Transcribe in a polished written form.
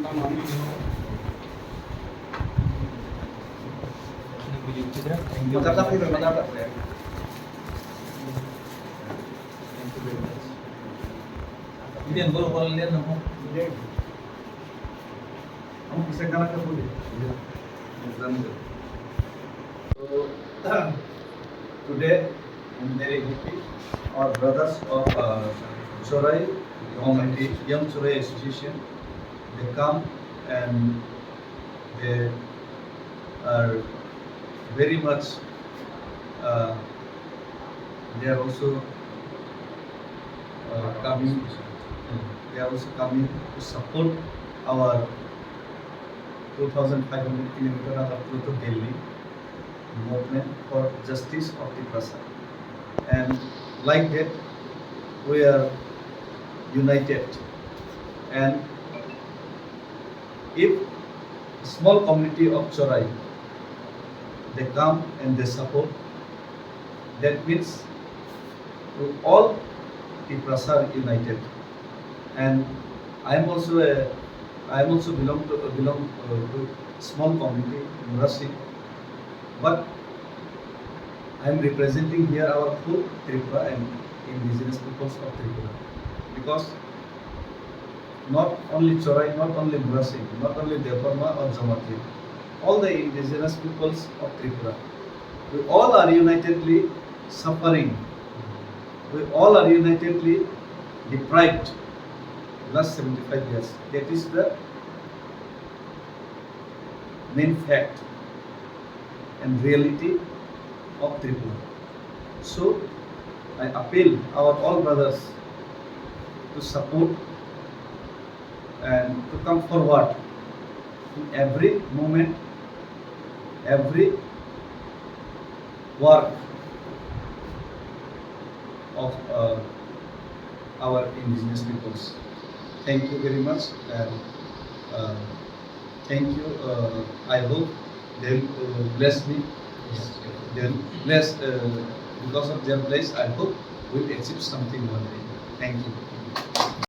Ini baru kalau lihat nama. Kamu bisa kalah ke boleh. So today I'm very happy. Our brothers of Chorei community, Young Chorei Association, they come and they are very much. They are also coming. They are also coming to support our 2,500 kilometer through to Delhi movement for justice of the person. And like that, we are united. And if small community of Chorei, they come and they support, that means we all the Prasa are united. And I am also belong to small community Murasing, but I am representing here our whole Tripura and indigenous peoples of Tripura, because not only Chorei, not only Murasing, not only Devarma or Jamati, all the indigenous peoples of Tripura, we all are unitedly suffering. We all are unitedly deprived last 75 years. That is the main fact and reality of Tripura. So I appeal our all brothers to support and to come forward in every moment, every work of our indigenous peoples. Thank you very much, and thank you. I hope they will bless me. They will bless because of their bless. I hope we'll achieve something one day. Thank you.